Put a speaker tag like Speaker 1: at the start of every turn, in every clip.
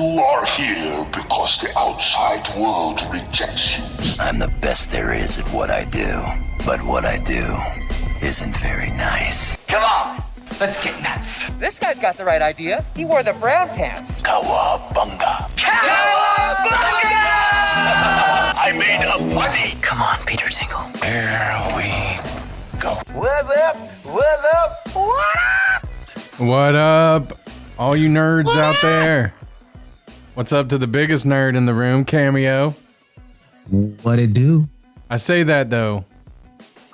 Speaker 1: are here because the outside world rejects you.
Speaker 2: I'm the best there is at what I do. But what I do isn't very nice.
Speaker 3: Come on, let's get nuts.
Speaker 4: This guy's got the right idea. He wore the brown pants.
Speaker 2: Cowabunga.
Speaker 3: Cowabunga!
Speaker 2: I made a buddy. Come on, Peter Tingle. Here we go.
Speaker 4: What's up? What's up? What up?
Speaker 5: What up, all you nerds out there? What's up to the biggest nerd in the room, Cameo?
Speaker 6: What it do?
Speaker 5: I say that, though,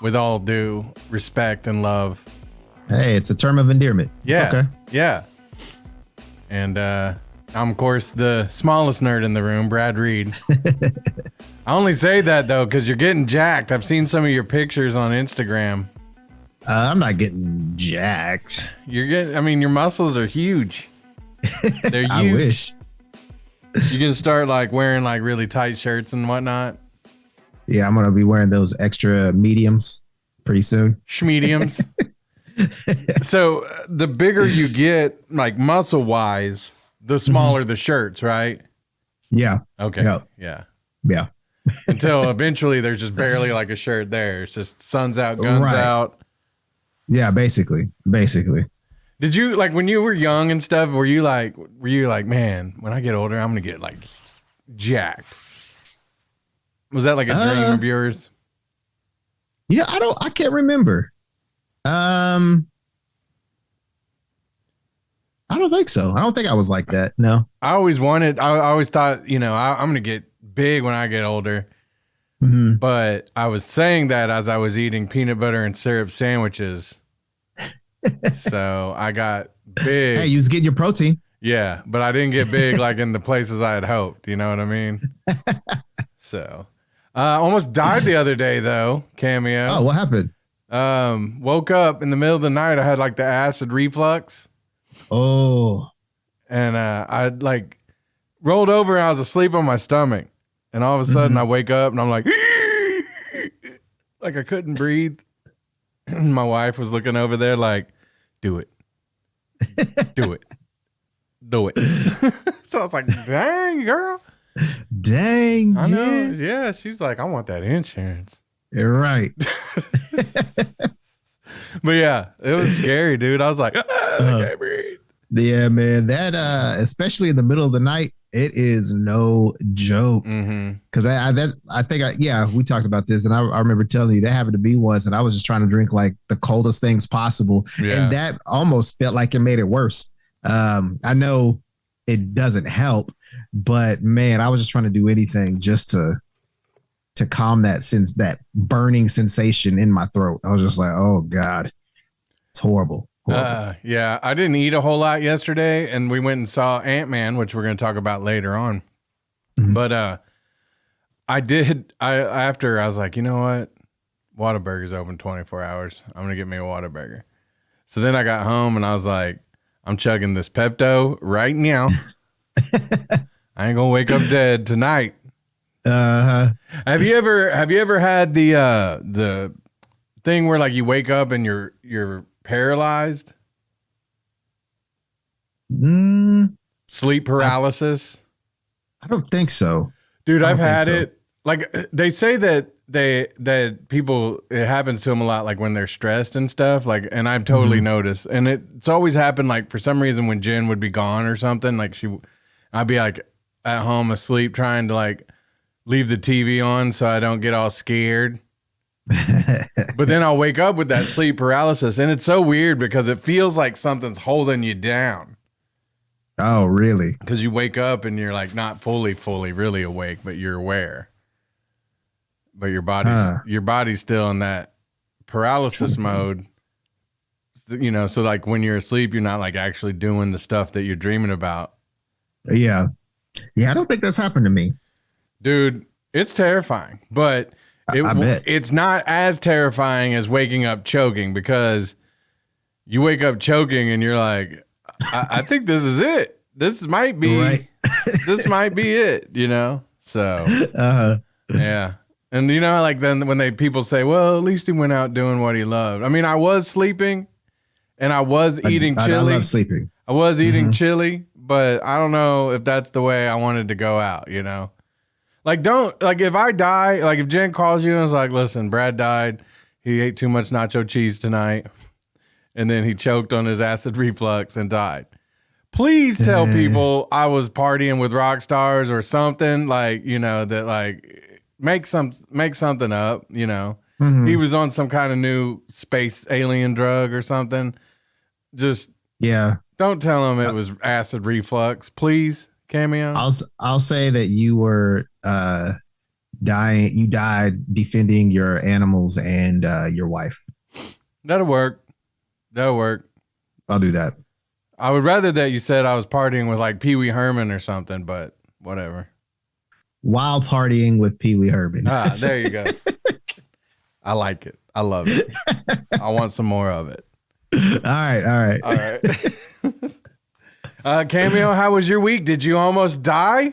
Speaker 5: with all due respect and love.
Speaker 6: Hey, it's a term of endearment.
Speaker 5: Yeah,
Speaker 6: it's okay.
Speaker 5: Yeah. And I'm, of course, the smallest nerd in the room, Brad Reed. I only say that, though, because you're getting jacked. I've seen some of your pictures on Instagram.
Speaker 6: I'm not getting jacked.
Speaker 5: Your muscles are huge. They're huge.
Speaker 6: I wish.
Speaker 5: You're going to start, wearing, really tight shirts and whatnot.
Speaker 6: Yeah, I'm going to be wearing those extra mediums pretty soon.
Speaker 5: Schmediums. So the bigger you get, muscle wise, the smaller the shirts, right?
Speaker 6: Yeah.
Speaker 5: Okay.
Speaker 6: Yep.
Speaker 5: Yeah. Until eventually there's just barely a shirt there. It's just sun's out, guns out.
Speaker 6: Yeah, basically.
Speaker 5: Did you when you were young and stuff, were you like, man, when I get older, I'm going to get jacked? Was that a dream of yours?
Speaker 6: I can't remember. I don't think so. I don't think I was like that. No.
Speaker 5: I always thought, I'm going to get big when I get older.
Speaker 6: Mm-hmm.
Speaker 5: But I was saying that as I was eating peanut butter and syrup sandwiches. So I got big.
Speaker 6: Hey, you was getting your protein.
Speaker 5: Yeah, but I didn't get big in the places I had hoped. You know what I mean? So almost died the other day, though, Cameo.
Speaker 6: Oh, what happened?
Speaker 5: Woke up in the middle of the night. I had the acid reflux.
Speaker 6: Oh.
Speaker 5: And I rolled over and I was asleep on my stomach. And all of a sudden I wake up and I'm like I couldn't breathe. My wife was looking over there do it. Do it. Do it. So I was like, dang, girl.
Speaker 6: Dang.
Speaker 5: I know. Yeah. She's like, I want that insurance.
Speaker 6: You're right.
Speaker 5: But yeah, it was scary, dude. I was like, I can't breathe.
Speaker 6: Yeah, man. That especially in the middle of the night, it is no joke. Because I think we talked about this, and I remember telling you that happened to me once, and I was just trying to drink the coldest things possible, and that almost felt like it made it worse. I know it doesn't help, but man, I was just trying to do anything just to calm that burning sensation in my throat. I was just like, oh God, it's horrible.
Speaker 5: Yeah, I didn't eat a whole lot yesterday, and we went and saw Ant-Man, which we're going to talk about later on. Mm-hmm. But after I was like, you know what? Whataburger's open 24 hours. I'm going to get me a Whataburger. So then I got home and I was like, I'm chugging this Pepto right now. I ain't going to wake up dead tonight. Have you ever had the thing where you wake up and you're paralyzed? Sleep paralysis?
Speaker 6: I don't think so.
Speaker 5: Dude, I've had it. They say that people, it happens to them a lot when they're stressed and stuff, and I've totally noticed. And it's always happened for some reason when Jen would be gone or something, I'd be at home asleep trying to leave the TV on so I don't get all scared. But then I'll wake up with that sleep paralysis, and it's so weird because it feels like something's holding you down.
Speaker 6: Oh, really?
Speaker 5: Because you wake up and you're not fully really awake, but you're aware. But your body's still in that paralysis mode. So when you're asleep, you're not
Speaker 6: actually doing the stuff that you're dreaming about. Yeah. Yeah, I don't think that's happened to me.
Speaker 5: Dude, it's terrifying, but
Speaker 6: I bet.
Speaker 5: It's not as terrifying as waking up choking, because you wake up choking and you're like, I think this is it. This might be
Speaker 6: right.
Speaker 5: This might be it, So yeah. And then when people say, well, at least he went out doing what he loved. I mean, I was sleeping and I was eating chili.
Speaker 6: I love sleeping.
Speaker 5: I was eating chili, but I don't know if that's the way I wanted to go out, you know? Like, if I die, like if Jen calls you and is like, listen, Brad died. He ate too much nacho cheese tonight. And then he choked on his acid reflux and died. Please tell people I was partying with rock stars or something, like, you know, that like make something up, you know. Mm-hmm. He was on some kind of new space alien drug or something. Just don't tell him it was acid reflux, please. Cameo.
Speaker 6: I'll say that you were dying. You died defending your animals and your wife.
Speaker 5: That'll work.
Speaker 6: I'll do that.
Speaker 5: I would rather that you said I was partying with like Pee Wee Herman or something, but whatever.
Speaker 6: While partying with Pee Wee Herman.
Speaker 5: There you go. I like it. I love it. I want some more of it.
Speaker 6: All right.
Speaker 5: Cameo, how was your week? Did you almost die?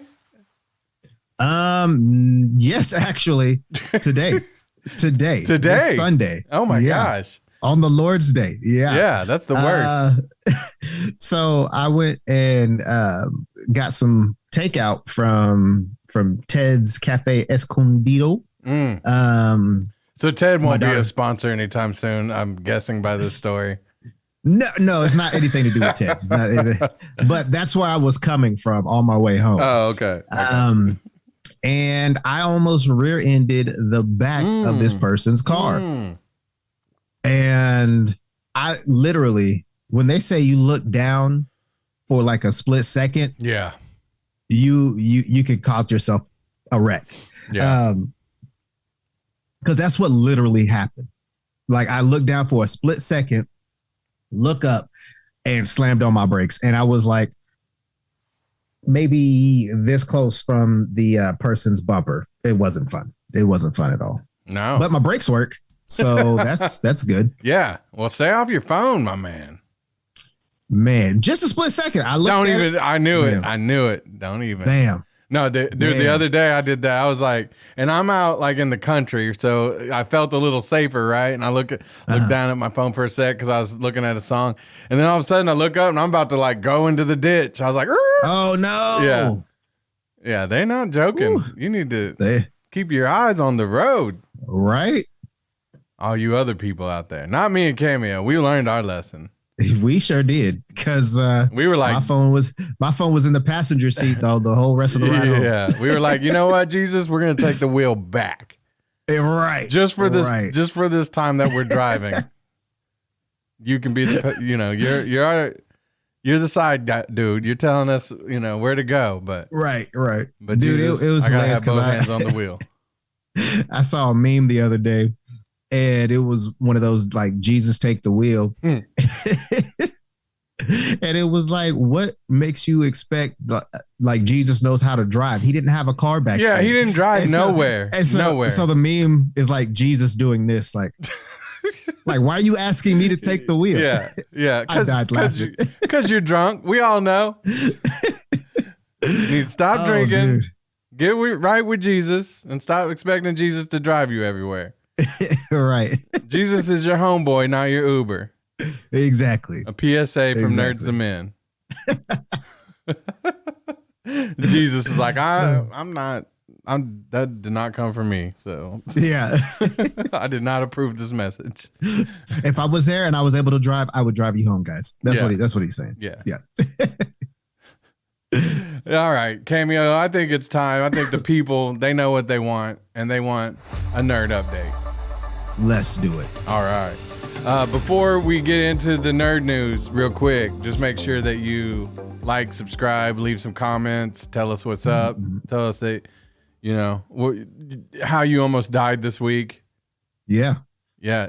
Speaker 6: Yes, actually. Today, this Sunday.
Speaker 5: Oh my gosh.
Speaker 6: On the Lord's Day.
Speaker 5: Yeah, that's the worst.
Speaker 6: So I went and got some takeout from Ted's Cafe Escondido.
Speaker 5: So Ted won't be a sponsor anytime soon, I'm guessing by this story.
Speaker 6: No, it's not anything to do with Ted's. It's not anything, but that's where I was coming from on my way home.
Speaker 5: Oh, okay.
Speaker 6: And I almost rear-ended the back of this person's car. And I literally, when they say you look down for like a split second, you could cause yourself a wreck. Yeah. Because that's what literally happened. Like I looked down for a split second, look up, and slammed on my brakes. And I was like, maybe this close from the person's bumper. It wasn't fun. It wasn't fun at all.
Speaker 5: No.
Speaker 6: But my brakes work. So that's good.
Speaker 5: Yeah. Well, stay off your phone, my man.
Speaker 6: Man, just a split second. I knew it. Don't even.
Speaker 5: Damn. No, dude, the other day I did that. I was like, and I'm out like in the country, so I felt a little safer, right? And I look down at my phone for a sec because I was looking at a song, and then all of a sudden I look up and I'm about to like go into the ditch. I was like,
Speaker 6: oh no,
Speaker 5: yeah, they're not joking. Ooh. You need to keep your eyes on the road,
Speaker 6: right?
Speaker 5: All you other people out there, not me and Cameo. We learned our lesson.
Speaker 6: We sure did, because
Speaker 5: we were like,
Speaker 6: my phone was in the passenger seat though the whole rest of the ride home.
Speaker 5: Yeah, we were like, you know what, Jesus, we're gonna take the wheel back,
Speaker 6: right?
Speaker 5: Just for this time that we're driving. You can be the, you're the side dude. You're telling us, where to go, but
Speaker 6: right.
Speaker 5: But
Speaker 6: dude,
Speaker 5: Jesus,
Speaker 6: it was
Speaker 5: I gotta have both hands on the wheel.
Speaker 6: I saw a meme the other day. And it was one of those like Jesus take the wheel. And it was like, what makes you expect like Jesus knows how to drive? He didn't have a car back then.
Speaker 5: He didn't drive nowhere. Nowhere.
Speaker 6: So the meme is like Jesus doing this, like why are you asking me to take the wheel?
Speaker 5: Yeah.
Speaker 6: I died laughing.
Speaker 5: Because you're drunk. We all know. You need to stop drinking.
Speaker 6: Dude.
Speaker 5: Get right with Jesus and stop expecting Jesus to drive you everywhere.
Speaker 6: Right.
Speaker 5: Jesus is your homeboy, not your Uber.
Speaker 6: Exactly.
Speaker 5: A PSA from Nerds to Men. Jesus is like, that did not come from me. So
Speaker 6: yeah.
Speaker 5: I did not approve this message.
Speaker 6: If I was there and I was able to drive, I would drive you home, guys. That's what he's saying.
Speaker 5: Yeah. All right, Cameo, I think it's time. I think the people, they know what they want, and they want a nerd update.
Speaker 6: Let's do it.
Speaker 5: All right. Before we get into the nerd news real quick, just make sure that you like, subscribe, leave some comments, tell us what's up. Tell us that, how you almost died this week.
Speaker 6: Yeah.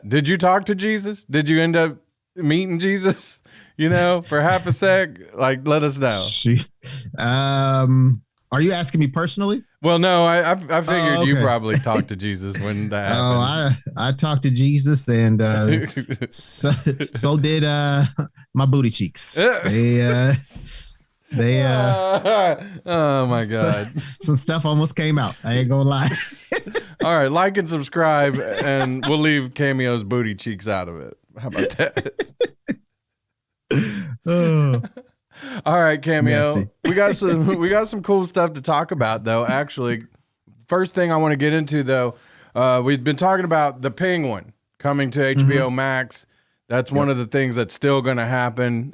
Speaker 5: Did you talk to Jesus? Did you end up meeting Jesus? For half a sec, like, let us know.
Speaker 6: Are you asking me personally?
Speaker 5: Well, no, I figured you probably talked to Jesus when that happened.
Speaker 6: I talked to Jesus, and so did my booty cheeks. They
Speaker 5: oh my God.
Speaker 6: Some stuff almost came out. I ain't gonna lie.
Speaker 5: All right, like and subscribe, and we'll leave Cameo's booty cheeks out of it. How about that? All right, Cameo.
Speaker 6: Messy.
Speaker 5: We got some cool stuff to talk about though. Actually, first thing I want to get into though, we've been talking about the Penguin coming to HBO Max. That's one of the things that's still going to happen.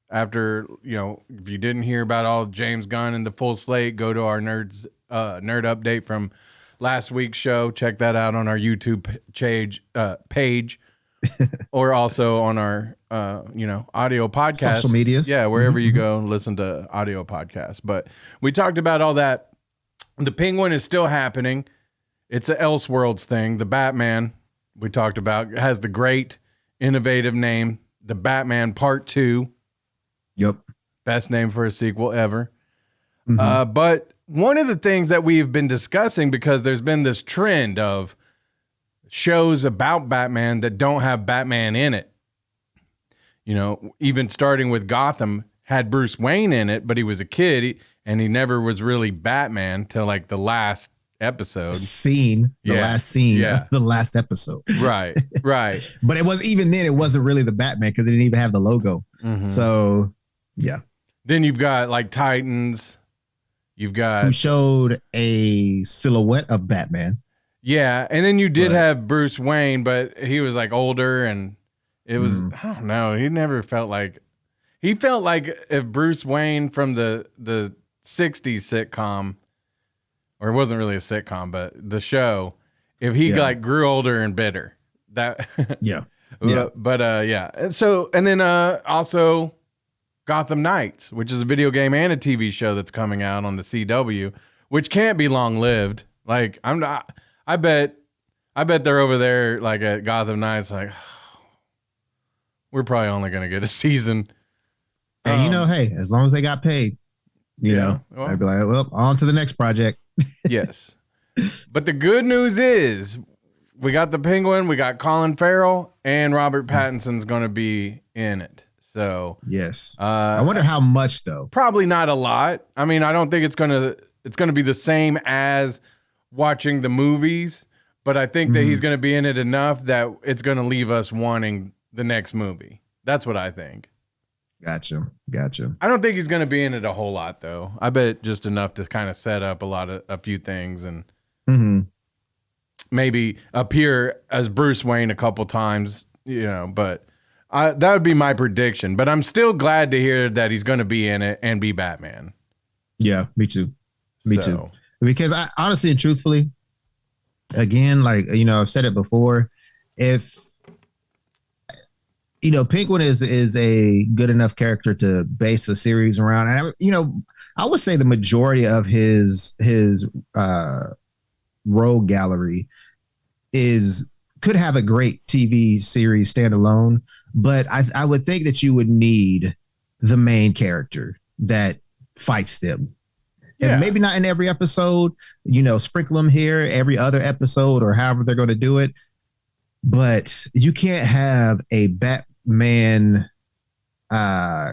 Speaker 5: After, if you didn't hear about all James Gunn and the full slate, go to our nerd update from last week's show. Check that out on our YouTube page, or also on our audio podcast,
Speaker 6: social medias.
Speaker 5: Yeah, wherever you go, listen to audio podcasts. But we talked about all that. The Penguin is still happening. It's an Elseworlds thing. The Batman we talked about has the great innovative name, The Batman Part 2.
Speaker 6: Yep.
Speaker 5: Best name for a sequel ever. But one of the things that we've been discussing, because there's been this trend of shows about Batman that don't have Batman in it. Even starting with Gotham had Bruce Wayne in it, but he was a kid and he never was really Batman till like the last episode.
Speaker 6: Last scene of the last episode.
Speaker 5: Right.
Speaker 6: But it was, even then, it wasn't really the Batman because it didn't even have the logo. So, yeah.
Speaker 5: Then you've got like Titans. You've got
Speaker 6: who showed a silhouette of Batman.
Speaker 5: Yeah, and then you did have Bruce Wayne, but he was like older, and it was I don't know. He never felt like if Bruce Wayne from the '60s sitcom, or it wasn't really a sitcom, but the show, if he like grew older and bitter, that and then also Gotham Knights, which is a video game and a TV show that's coming out on the CW, which can't be long lived. Like I bet they're over there like at Gotham Knights, like we're probably only gonna get a season.
Speaker 6: And hey, as long as they got paid, I'd be like, well, on to the next project.
Speaker 5: Yes. But the good news is we got the Penguin, we got Colin Farrell, and Robert Pattinson's gonna be in it. So
Speaker 6: yes, I wonder how much though.
Speaker 5: Probably not a lot. I mean, I don't think it's gonna be the same as watching the movies, but I think that he's gonna be in it enough that it's gonna leave us wanting the next movie. That's what I think.
Speaker 6: Gotcha.
Speaker 5: I don't think he's gonna be in it a whole lot though. I bet just enough to kind of set up a few things and maybe appear as Bruce Wayne a couple times, but. That would be my prediction, but I'm still glad to hear that he's going to be in it and be Batman.
Speaker 6: Yeah, me too. Me too. Because I honestly and truthfully, again, like, I've said it before, if, Penguin is a good enough character to base a series around, and I would say the majority of his rogue gallery could have a great TV series standalone. But I would think that you would need the main character that fights them. Yeah. And maybe not in every episode, sprinkle them here every other episode or however they're going to do it. But you can't have a Batman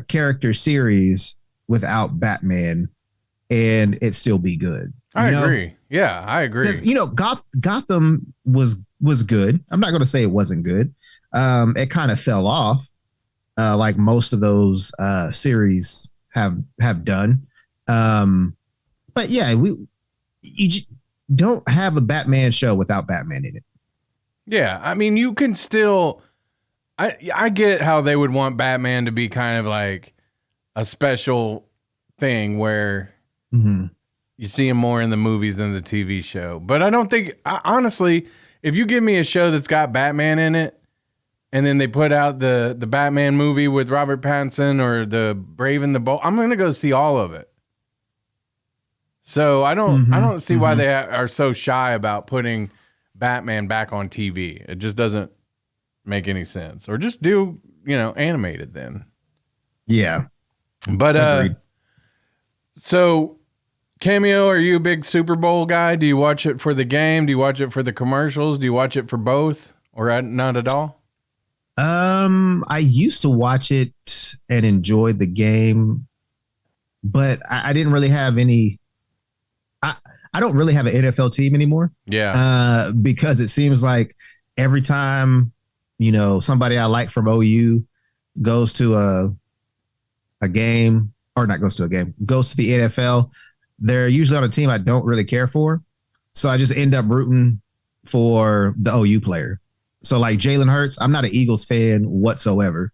Speaker 6: character series without Batman and it still be good.
Speaker 5: I agree. Yeah, I agree.
Speaker 6: Because, Gotham was good. I'm not going to say it wasn't good. It kind of fell off, like most of those series have done. But yeah, you don't have a Batman show without Batman in it.
Speaker 5: Yeah, I mean, you can still. I get how they would want Batman to be kind of like a special thing where you see him more in the movies than the TV show. But I don't think, honestly, if you give me a show that's got Batman in it, and then they put out the Batman movie with Robert Pattinson or the Brave and the Bold, I'm going to go see all of it. So I don't see why they are so shy about putting Batman back on TV. It just doesn't make any sense. Or just do, animated then.
Speaker 6: Yeah.
Speaker 5: But
Speaker 6: agreed.
Speaker 5: So Cameo, are you a big Super Bowl guy? Do you watch it for the game? Do you watch it for the commercials? Do you watch it for both or not at all?
Speaker 6: I used to watch it and enjoy the game, but I didn't really have any. I don't really have an NFL team anymore.
Speaker 5: Yeah.
Speaker 6: Because it seems like every time, somebody I like from OU goes to a game, or not goes to a game, goes to the NFL, they're usually on a team I don't really care for. So I just end up rooting for the OU player. So like Jalen Hurts, I'm not an Eagles fan whatsoever,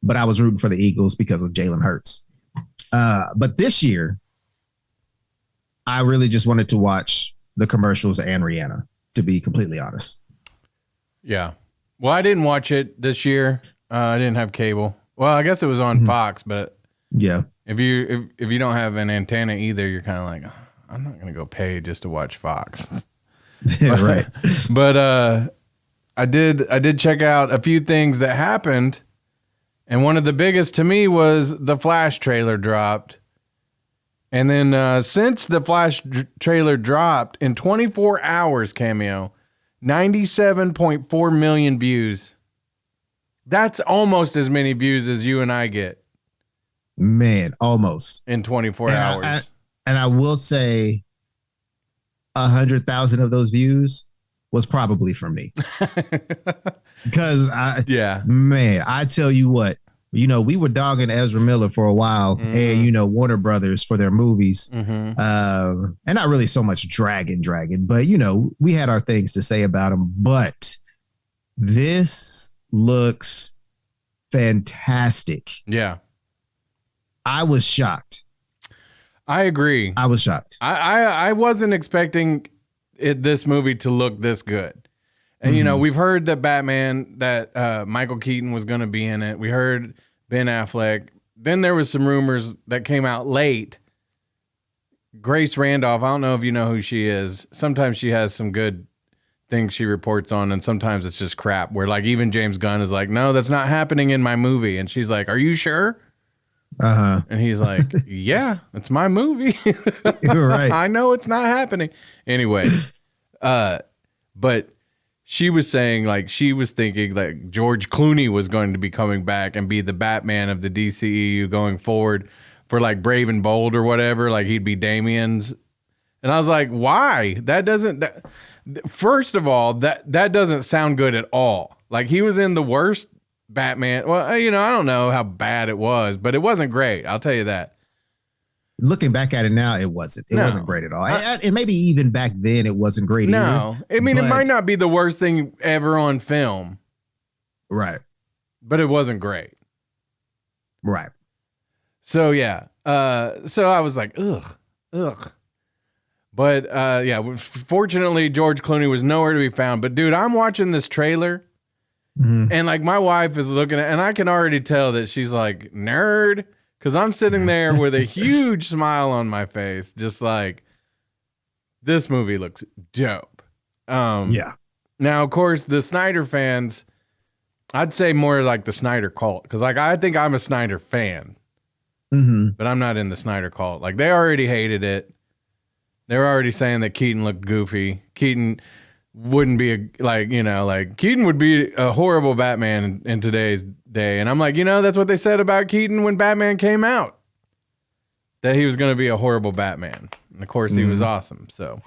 Speaker 6: but I was rooting for the Eagles because of Jalen Hurts. But this year, I really just wanted to watch the commercials and Rihanna, to be completely honest.
Speaker 5: Yeah. Well, I didn't watch it this year. I didn't have cable. Well, I guess it was on Fox, but
Speaker 6: yeah,
Speaker 5: if you don't have an antenna either, you're kind of like, "Oh, I'm not gonna go pay just to watch Fox."
Speaker 6: right.
Speaker 5: But I did check out a few things that happened, and one of the biggest to me was the Flash trailer dropped. And then since the Flash trailer dropped, in 24 hours, Cameo, 97.4 million views. That's almost as many views as you and I get.
Speaker 6: Man, almost.
Speaker 5: In 24 hours.
Speaker 6: And I will say 100,000 of those views was probably from me. Because man, I tell you what, we were dogging Ezra Miller for a while and, Warner Brothers for their movies. And not really so much dragging, but, we had our things to say about them. But this looks fantastic.
Speaker 5: Yeah.
Speaker 6: I was shocked.
Speaker 5: I agree.
Speaker 6: I was shocked.
Speaker 5: I wasn't expecting this movie to look this good. And, we've heard that Batman, that Michael Keaton was going to be in it. We heard Ben Affleck. Then there was some rumors that came out late. Grace Randolph, I don't know if you know who she is. Sometimes she has some good things she reports on, and sometimes it's just crap, where like even James Gunn is like, no, that's not happening in my movie. And she's like, are you sure? And he's like, yeah, it's my movie.
Speaker 6: You're right.
Speaker 5: I know it's not happening. Anyway, but she was saying, like, she was thinking like George Clooney was going to be coming back and be the Batman of the DCEU going forward for like Brave and Bold or whatever. Like he'd be Damien's. And I was like, why? First of all, that doesn't sound good at all. Like he was in the worst Batman. Well, I don't know how bad it was, but it wasn't great. I'll tell you that.
Speaker 6: Looking back at it now, it wasn't. It wasn't great at all. And maybe even back then, it wasn't great either.
Speaker 5: I mean, it might not be the worst thing ever on film.
Speaker 6: Right.
Speaker 5: But it wasn't great.
Speaker 6: Right.
Speaker 5: So, yeah. So I was like, ugh. But, fortunately, George Clooney was nowhere to be found. But, dude, I'm watching this trailer. And, like, my wife is looking at, and I can already tell that she's like, nerd. Because I'm sitting there with a huge smile on my face, just like, this movie looks dope.
Speaker 6: Yeah.
Speaker 5: Now, of course, the Snyder fans, I'd say more like the Snyder cult. Because, like, I think I'm a Snyder fan. But I'm not in the Snyder cult. Like, they already hated it. They were already saying that Keaton looked goofy. Keaton wouldn't be Keaton would be a horrible Batman in today's day. And I'm like, that's what they said about Keaton when Batman came out, that he was going to be a horrible Batman. And of course he was awesome. So,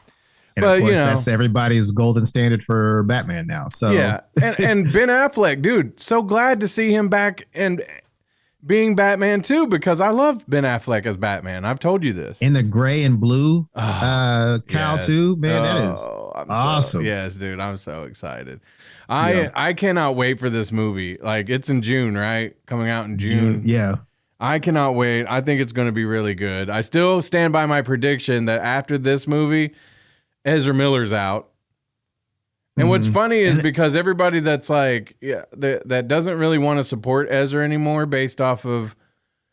Speaker 6: and of course that's everybody's golden standard for Batman now. So
Speaker 5: yeah. And Ben Affleck, dude, so glad to see him back and being Batman too, because I love Ben Affleck as Batman. I've told you this.
Speaker 6: In the gray and blue cowl too, man. That is awesome.
Speaker 5: Yes, dude. I'm so excited. I cannot wait for this movie. Like, it's in June, right? Coming out in June.
Speaker 6: Yeah.
Speaker 5: I cannot wait. I think it's going to be really good. I still stand by my prediction that after this movie, Ezra Miller's out. And what's funny is because everybody that's like, that doesn't really want to support Ezra anymore based off of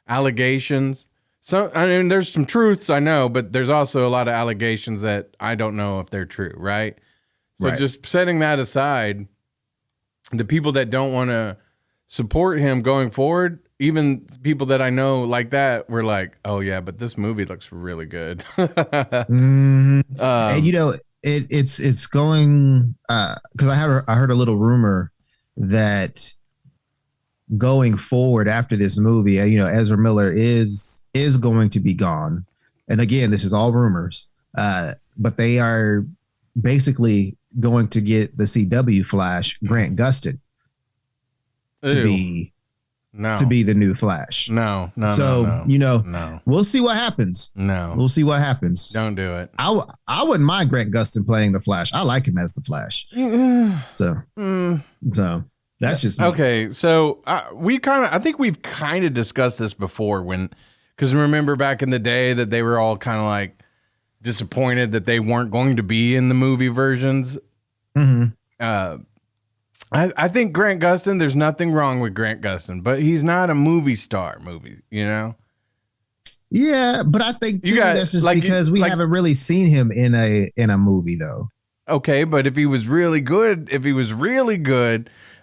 Speaker 5: allegations. So, I mean, there's some truths I know, but there's also a lot of allegations that I don't know if they're true, right? So just setting that aside, the people that don't want to support him going forward, even people that I know like that were like, oh yeah, but this movie looks really good.
Speaker 6: And it's going because I heard a little rumor that going forward after this movie, Ezra Miller is going to be gone. And again, this is all rumors, but they are basically going to get the CW Flash, Grant Gustin, to be to be the new Flash.
Speaker 5: No.
Speaker 6: So we'll see what happens. We'll see what happens.
Speaker 5: Don't do it.
Speaker 6: I wouldn't mind Grant Gustin playing the Flash. I like him as the Flash. So that's just me.
Speaker 5: Okay. So I think we've kind of discussed this before because remember back in the day that they were all kind of like disappointed that they weren't going to be in the movie versions.
Speaker 6: Mm-hmm.
Speaker 5: I think Grant Gustin, there's nothing wrong with Grant Gustin, but he's not a movie star,
Speaker 6: Yeah, but I think that's just because we haven't really seen him in a movie though.
Speaker 5: Okay, but if he was really good,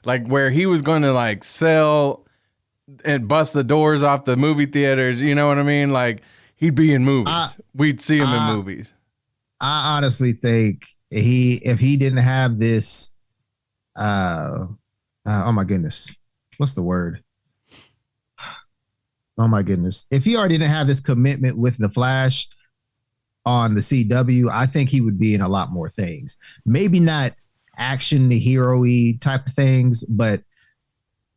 Speaker 5: like where he was going to like sell and bust the doors off the movie theaters, you know what I mean? Like he'd be in movies. We'd see him in movies. I
Speaker 6: honestly think if he didn't have this oh my goodness. What's the word? Oh my goodness. If he already didn't have this commitment with the Flash on the CW, I think he would be in a lot more things. Maybe not action hero-y type of things, but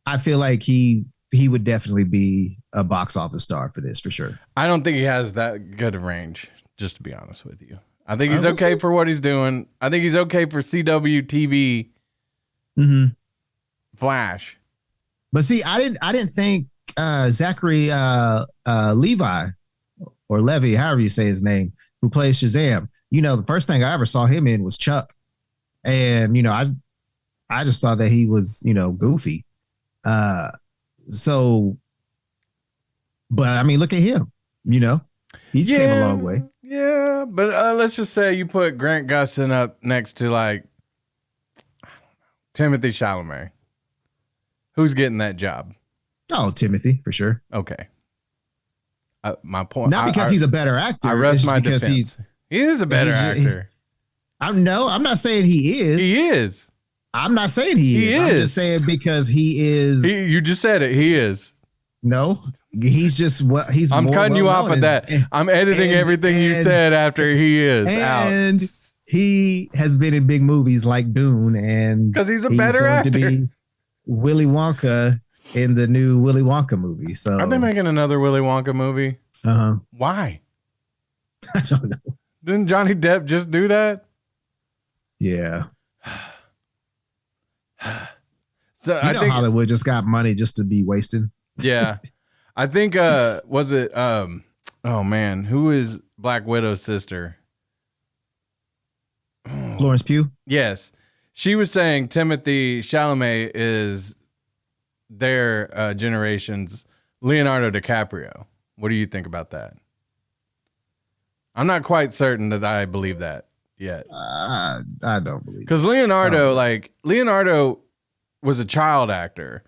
Speaker 6: I feel like he would definitely be a box office star for this for sure.
Speaker 5: I don't think he has that good a range, just to be honest with you. I think he's okay for what he's doing. I think he's okay for CW TV.
Speaker 6: Mm-hmm.
Speaker 5: Flash.
Speaker 6: But see, I didn't think Zachary Levi or Levy, however you say his name, who plays Shazam. The first thing I ever saw him in was Chuck. And, I just thought that he was, goofy. So, but I mean, look at him, he's came a long way.
Speaker 5: Yeah. But let's just say you put Grant Gustin up next to like Timothy Chalamet. Who's getting that job?
Speaker 6: Oh, Timothy, for sure.
Speaker 5: Okay. My point.
Speaker 6: Not because he's a better actor.
Speaker 5: I rest my defense. He is a better actor.
Speaker 6: I'm not saying he is.
Speaker 5: He is.
Speaker 6: I'm not saying he is. I'm just saying because he is.
Speaker 5: You just said it. He is.
Speaker 6: No, he's just what he's.
Speaker 5: I'm cutting you off of that. I'm editing everything you said after he is out.
Speaker 6: He has been in big movies like Dune, and
Speaker 5: because he's a better actor.
Speaker 6: To be Willy Wonka in the new Willy Wonka movie. So
Speaker 5: are they making another Willy Wonka movie? Why?
Speaker 6: I don't know.
Speaker 5: Didn't Johnny Depp just do that?
Speaker 6: Yeah.
Speaker 5: So I think
Speaker 6: Hollywood just got money just to be wasted.
Speaker 5: Yeah. I think was it oh man, who is Black Widow's sister?
Speaker 6: Florence Pugh?
Speaker 5: Yes. She was saying Timothy Chalamet is their generation's Leonardo DiCaprio. What do you think about that? I'm not quite certain that I believe that yet.
Speaker 6: I don't believe
Speaker 5: because Leonardo was a child actor,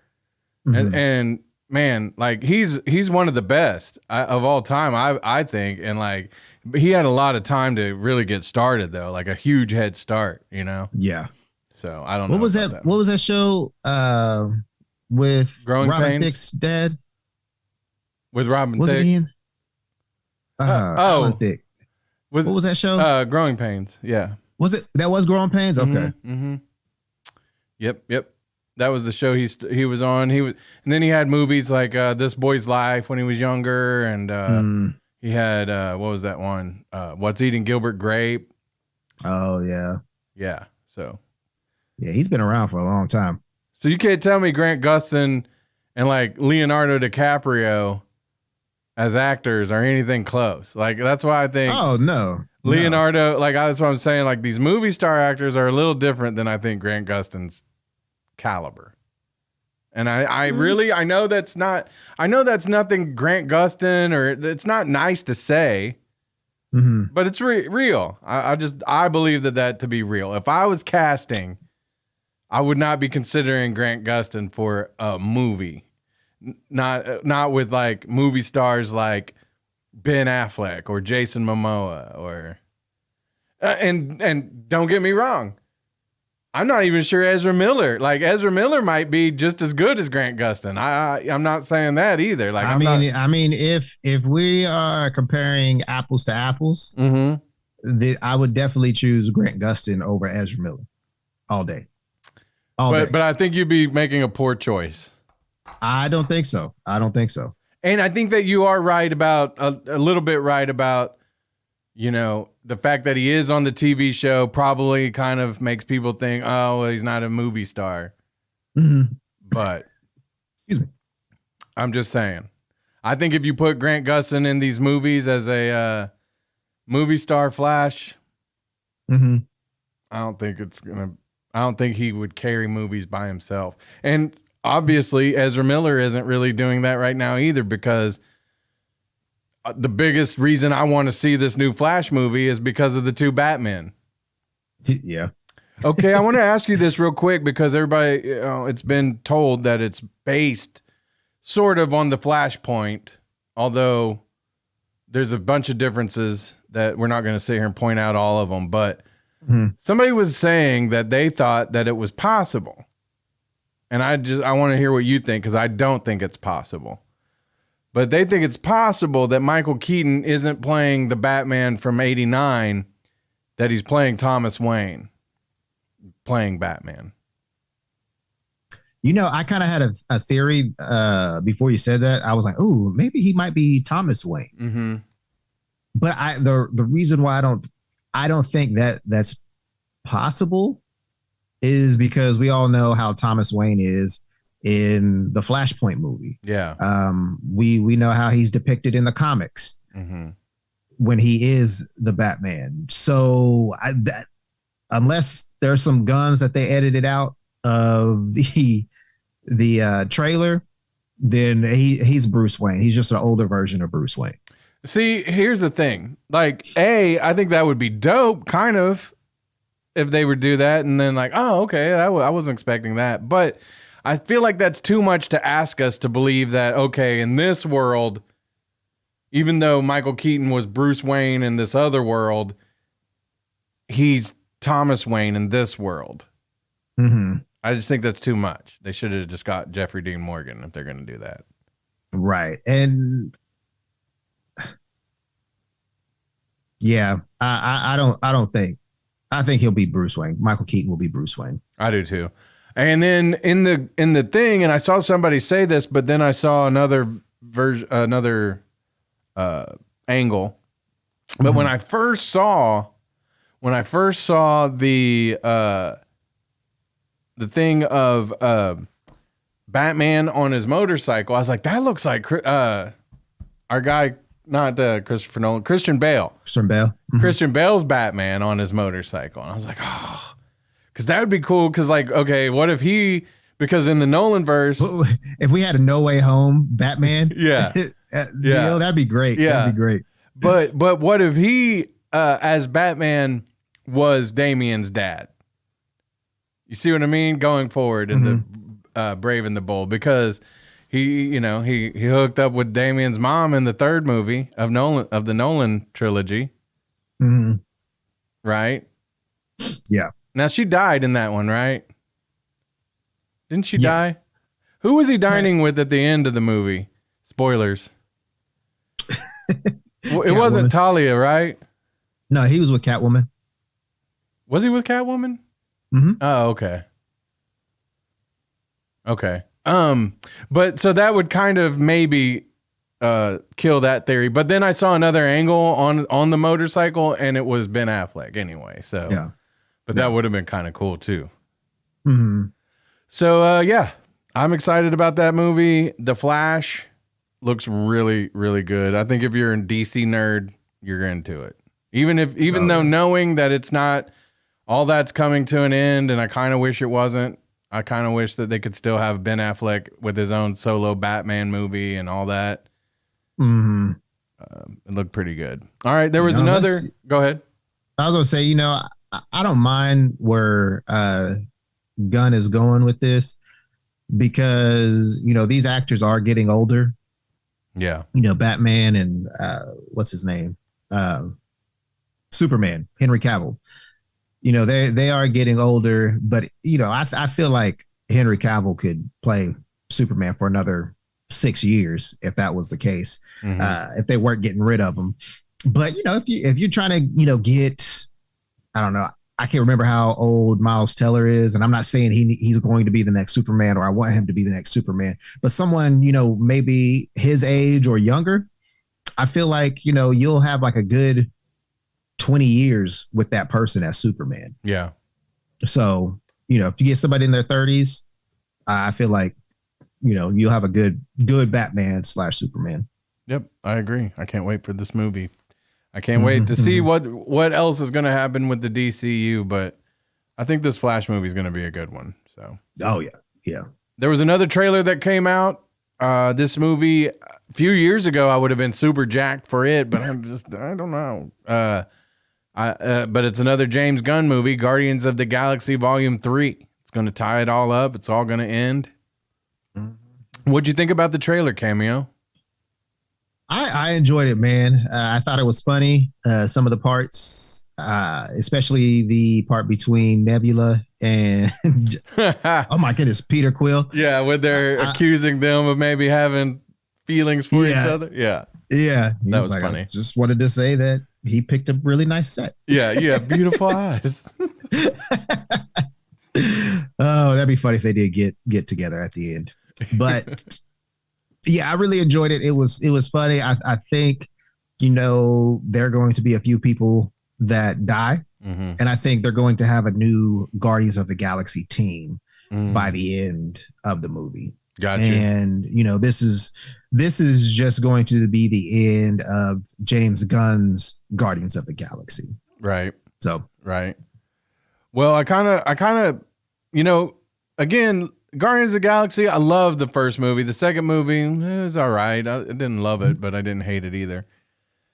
Speaker 5: and man, like he's one of the best of all time, I think, and like he had a lot of time to really get started though, like a huge head start,
Speaker 6: Yeah.
Speaker 5: So I don't know.
Speaker 6: What was that? What was that show with
Speaker 5: Growing
Speaker 6: Robin
Speaker 5: Pains?
Speaker 6: Thicke's dad?
Speaker 5: With Robin
Speaker 6: was
Speaker 5: Thicke?
Speaker 6: it he in? Alan Thicke. What was that show?
Speaker 5: Growing Pains. Yeah.
Speaker 6: Was it? That was Growing Pains. Okay.
Speaker 5: Mm-hmm. Yep. That was the show he was on. And then he had movies like This Boy's Life when he was younger, and he had what was that one? What's Eating Gilbert Grape?
Speaker 6: Oh yeah.
Speaker 5: Yeah. So.
Speaker 6: Yeah, he's been around for a long time.
Speaker 5: So you can't tell me Grant Gustin and like Leonardo DiCaprio as actors are anything close. Like that's why I think.
Speaker 6: Oh no.
Speaker 5: Leonardo, like that's what I'm saying. Like these movie star actors are a little different than I think Grant Gustin's caliber. And I know that's nothing Grant Gustin, or it's not nice to say, but it's real. I believe that to be real. If I was casting, I would not be considering Grant Gustin for a movie, not with like movie stars like Ben Affleck or Jason Momoa or and don't get me wrong, I'm not even sure Ezra Miller might be just as good as Grant Gustin. I'm not saying that either. Like I
Speaker 6: mean, if we are comparing apples to apples, I would definitely choose Grant Gustin over Ezra Miller all day.
Speaker 5: But I think you'd be making a poor choice.
Speaker 6: I don't think so. I don't think so.
Speaker 5: And I think that you are right about a little bit right about, you know, the fact that he is on the TV show probably kind of makes people think, oh, well, he's not a movie star.
Speaker 6: Mm-hmm.
Speaker 5: But
Speaker 6: Excuse me.
Speaker 5: I'm just saying. I think if you put Grant Gustin in these movies as a movie star Flash,
Speaker 6: Mm-hmm.
Speaker 5: I don't think he would carry movies by himself. And obviously, Ezra Miller isn't really doing that right now either, because the biggest reason I want to see this new Flash movie is because of the two Batmen.
Speaker 6: Yeah.
Speaker 5: Okay, I want to ask you this real quick, because everybody, it's been told that it's based sort of on the Flashpoint, although there's a bunch of differences that we're not going to sit here and point out all of them. But somebody was saying that they thought that it was possible. And I want to hear what you think, because I don't think it's possible. But they think it's possible that Michael Keaton isn't playing the Batman from '89, that he's playing Thomas Wayne, playing Batman.
Speaker 6: You know, I kind of had a theory before you said that. I was like, "Ooh, maybe he might be Thomas Wayne."
Speaker 5: Mm-hmm.
Speaker 6: But the reason why I don't think that that's possible is because we all know how Thomas Wayne is in the Flashpoint movie.
Speaker 5: Yeah.
Speaker 6: We know how he's depicted in the comics when he is the Batman. So unless there's some guns that they edited out of the trailer, then he's Bruce Wayne. He's just an older version of Bruce Wayne.
Speaker 5: See, here's the thing. Like, I think that would be dope, kind of, if they would do that. And then like, oh, okay, I wasn't expecting that. But I feel like that's too much to ask us to believe that, okay, in this world, even though Michael Keaton was Bruce Wayne in this other world, he's Thomas Wayne in this world.
Speaker 6: Mm-hmm.
Speaker 5: I just think that's too much. They should have just got Jeffrey Dean Morgan if they're going to do that.
Speaker 6: Right. And yeah, I think he'll be Bruce Wayne. Michael Keaton will be Bruce Wayne. I
Speaker 5: do too. And then in the thing, and I saw somebody say this, but then I saw another version, angle. But when I first saw the thing of Batman on his motorcycle, I was like, that looks like our guy, not Christopher Nolan, Christian Bale. Christian Bale's Batman on his motorcycle. And I was like, oh, because that would be cool. Because like, okay, what if because in the Nolan verse,
Speaker 6: if we had a No Way Home Batman,
Speaker 5: yeah,
Speaker 6: deal, that'd be great.
Speaker 5: Yeah.
Speaker 6: That'd be great.
Speaker 5: But what if he, as Batman, was Damien's dad? You see what I mean? Going forward in the Brave and the Bold, because he hooked up with Damien's mom in the third movie of the Nolan trilogy.
Speaker 6: Mm-hmm.
Speaker 5: Right?
Speaker 6: Yeah.
Speaker 5: Now she died in that one, right? Didn't she die? Who was he dining with at the end of the movie? Spoilers. It wasn't Talia, right?
Speaker 6: No, he was with Catwoman.
Speaker 5: Was he with Catwoman?
Speaker 6: Mm-hmm.
Speaker 5: Oh, okay. Okay. But so that would kind of maybe kill that theory. But then I saw another angle on the motorcycle, and it was Ben Affleck anyway. So
Speaker 6: yeah.
Speaker 5: But that would have been kind of cool too.
Speaker 6: Mm-hmm.
Speaker 5: So yeah, I'm excited about that movie. The Flash looks really, really good. I think if you're a DC nerd, you're into it. Even though knowing that it's not all that's coming to an end, and I kind of wish it wasn't. I kind of wish that they could still have Ben Affleck with his own solo Batman movie and all that.
Speaker 6: Mm-hmm.
Speaker 5: It looked pretty good. All right, there was another. Go ahead.
Speaker 6: I was gonna say, I don't mind where Gunn is going with this, because these actors are getting older.
Speaker 5: Yeah.
Speaker 6: Batman and what's his name? Superman, Henry Cavill. They are getting older, but I feel like Henry Cavill could play Superman for another 6 years if that was the case. If they weren't getting rid of him. But if you're trying to get, I don't know, I can't remember how old Miles Teller is, and I'm not saying he's going to be the next Superman or I want him to be the next Superman, but someone, maybe his age or younger, I feel like, you'll have like a good 20 years with that person as Superman.
Speaker 5: Yeah.
Speaker 6: So, if you get somebody in their 30s, I feel like, you'll have a good Batman / Superman.
Speaker 5: Yep, I agree. I can't wait for this movie. I can't wait to see what else is going to happen with the DCU, but I think this Flash movie is going to be a good one. So.
Speaker 6: Oh yeah, yeah.
Speaker 5: There was another trailer that came out. This movie a few years ago, I would have been super jacked for it, but I don't know. But it's another James Gunn movie, Guardians of the Galaxy Volume 3. It's going to tie it all up. It's all going to end. What'd you think about the trailer, Cameo?
Speaker 6: I enjoyed it, man. I thought it was funny. Some of the parts, especially the part between Nebula and oh my goodness, Peter Quill.
Speaker 5: Yeah, when they're accusing them of maybe having feelings for each other. Yeah.
Speaker 6: Yeah.
Speaker 5: That was funny.
Speaker 6: I just wanted to say that he picked a really nice set.
Speaker 5: Yeah, yeah, beautiful eyes.
Speaker 6: Oh, that'd be funny if they did get together at the end. But yeah, I really enjoyed it. It was funny. I think, there are going to be a few people that die. Mm-hmm. And I think they're going to have a new Guardians of the Galaxy team by the end of the movie.
Speaker 5: Gotcha.
Speaker 6: And, this is just going to be the end of James Gunn's Guardians of the Galaxy.
Speaker 5: Right.
Speaker 6: So,
Speaker 5: right. Well, I kind of, again, Guardians of the Galaxy, I love the first movie. The second movie, it was all right. I didn't love it, but I didn't hate it either.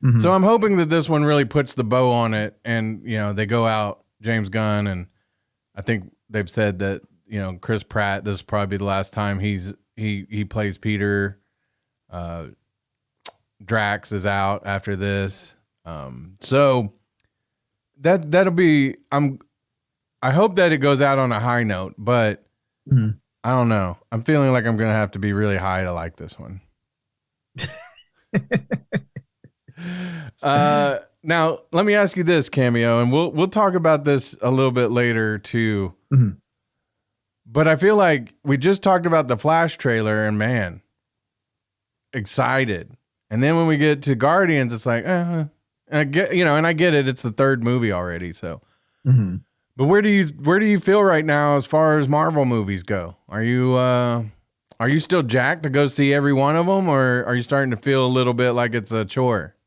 Speaker 5: Mm-hmm. So I'm hoping that this one really puts the bow on it and, they go out, James Gunn, and I think they've said that, Chris Pratt, this will probably be the last time he plays Peter. Drax is out after this. So that'll be, I hope that it goes out on a high note, but I don't know. I'm feeling like I'm going to have to be really high to like this one. Now, let me ask you this, Cameo, and we'll talk about this a little bit later too. Mm-hmm. But I feel like we just talked about the Flash trailer, and man, excited. And then when we get to Guardians, it's like, I get, and I get it. It's the third movie already, so. Mm-hmm. But where do you feel right now as far as Marvel movies go? Are you still jacked to go see every one of them, or are you starting to feel a little bit like it's a chore?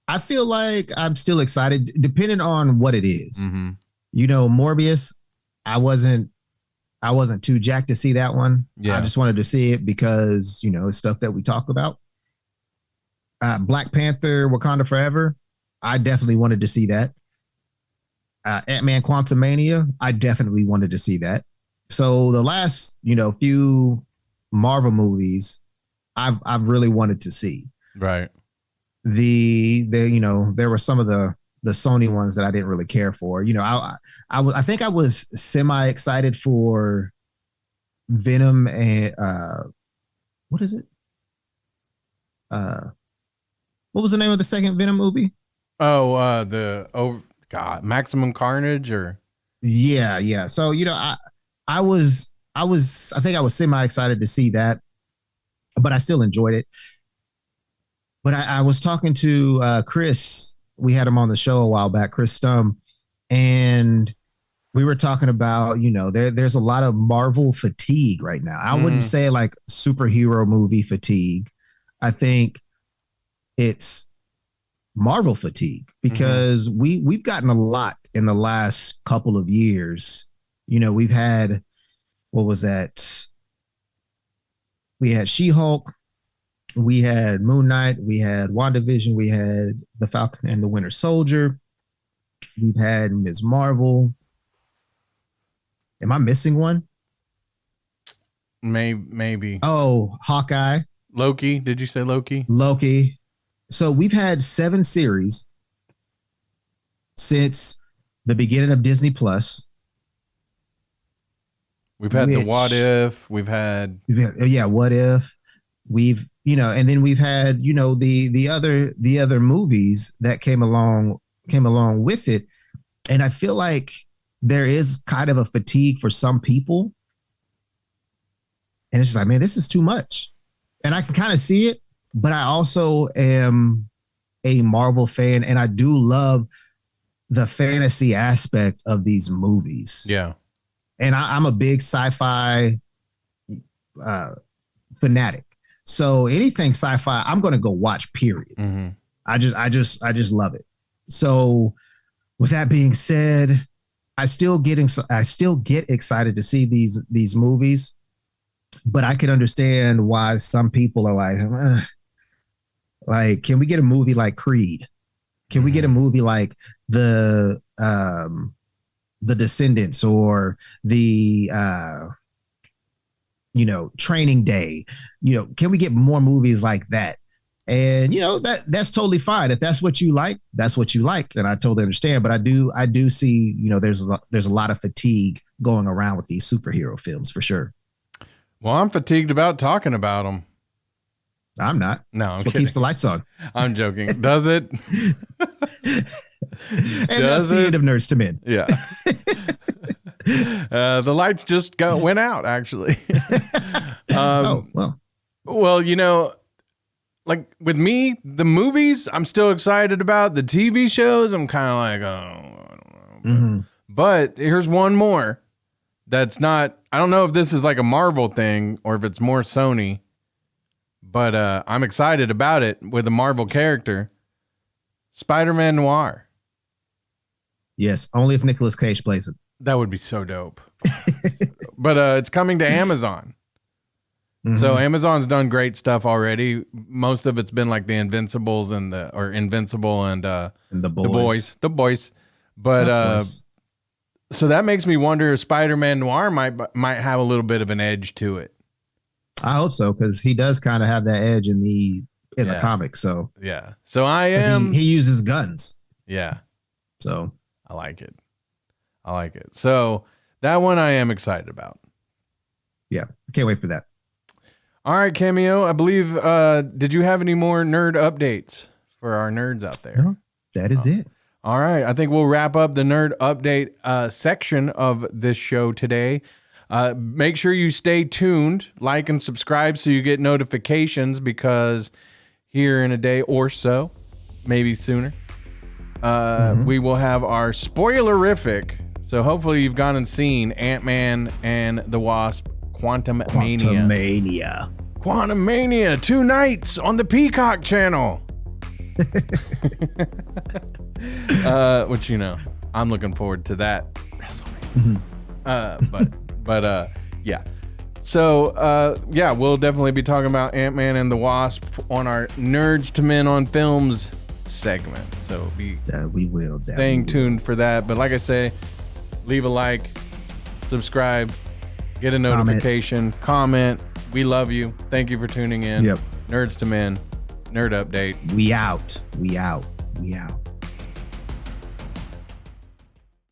Speaker 6: I feel like I'm still excited, depending on what it is. Mm-hmm. Morbius, I wasn't too jacked to see that one. Yeah. I just wanted to see it because it's stuff that we talk about. Black Panther, Wakanda Forever, I definitely wanted to see that. Ant-Man Quantumania, I definitely wanted to see that. So the last, few Marvel movies, I've really wanted to see.
Speaker 5: Right.
Speaker 6: There were some of the Sony ones that I didn't really care for. I think I was semi excited for Venom and what is it? What was the name of the second Venom movie?
Speaker 5: Oh, God, Maximum Carnage, or
Speaker 6: yeah. So I think I was semi excited to see that, but I still enjoyed it. But I was talking to Chris. We had him on the show a while back, Chris Stum, and we were talking about there's a lot of Marvel fatigue right now. I wouldn't say like superhero movie fatigue. I think it's Marvel fatigue because we've gotten a lot in the last couple of years. We've had, what was that? We had She-Hulk, we had Moon Knight, we had WandaVision, we had The Falcon and the Winter Soldier, we've had Ms. Marvel. Am I missing one?
Speaker 5: Maybe.
Speaker 6: Oh, Hawkeye.
Speaker 5: Loki. Did you say Loki?
Speaker 6: Loki. So we've had 7 series since the beginning of Disney Plus.
Speaker 5: We've had the What If. We've had
Speaker 6: What If. We've and then we've had the other movies that came along with it. And I feel like there is kind of a fatigue for some people. And it's just like, man, this is too much. And I can kind of see it, but I also am a Marvel fan, and I do love the fantasy aspect of these movies.
Speaker 5: Yeah.
Speaker 6: And I'm a big sci-fi fanatic. So anything sci-fi, I'm going to go watch, period.
Speaker 5: Mm-hmm.
Speaker 6: I just love it. So with that being said, I still get excited to see these movies, but I can understand why some people are like, can we get a movie like Creed? Can we get a movie like the Descendants or the Training Day? Can we get more movies like that? And that's totally fine. If that's what you like, that's what you like, and I totally understand. But I do see there's a lot of fatigue going around with these superhero films for sure.
Speaker 5: Well, I'm fatigued about talking about them.
Speaker 6: I'm not.
Speaker 5: No, I'm
Speaker 6: That's
Speaker 5: kidding.
Speaker 6: what keeps the lights on.
Speaker 5: I'm joking. Does it?
Speaker 6: And that's the end of Nerds to Men.
Speaker 5: Yeah. The lights just went out, actually.
Speaker 6: Oh, well.
Speaker 5: Well, like with me, the movies I'm still excited about. The TV shows, I'm kind of like, oh, I don't know.
Speaker 6: Mm-hmm.
Speaker 5: But here's one more that's not, I don't know if this is like a Marvel thing or if it's more Sony, but I'm excited about it with a Marvel character. Spider-Man Noir.
Speaker 6: Yes, only if Nicolas Cage plays it.
Speaker 5: That would be so dope. But it's coming to Amazon.
Speaker 6: Mm-hmm.
Speaker 5: So Amazon's done great stuff already. Most of it's been like the Invincibles and Invincible and the boys. But so that makes me wonder if Spider-Man Noir might have a little bit of an edge to it.
Speaker 6: I hope so, because he does kind of have that edge in the comic. So
Speaker 5: yeah. So I am.
Speaker 6: He uses guns.
Speaker 5: Yeah.
Speaker 6: So
Speaker 5: I like it. So that one I am excited about.
Speaker 6: Yeah, I can't wait for that.
Speaker 5: All right, Cameo. I believe. Did you have any more nerd updates for our nerds out there?
Speaker 6: No, that is it.
Speaker 5: All right. I think we'll wrap up the nerd update section of this show today. Make sure you stay tuned, like and subscribe so you get notifications, because here in a day or so, maybe sooner, we will have our spoilerific. So hopefully you've gone and seen Ant-Man and the Wasp: Quantumania. Quantumania, 2 nights on the Peacock channel. Which I'm looking forward to that. Yeah. So we'll definitely be talking about Ant-Man and the Wasp on our Nerds to Men on Films segment. So we will staying tuned for that. But like I say, leave a like, subscribe, get a notification, comment. We love you. Thank you for tuning in.
Speaker 6: Yep.
Speaker 5: Nerds to Men, Nerd Update.
Speaker 6: We out.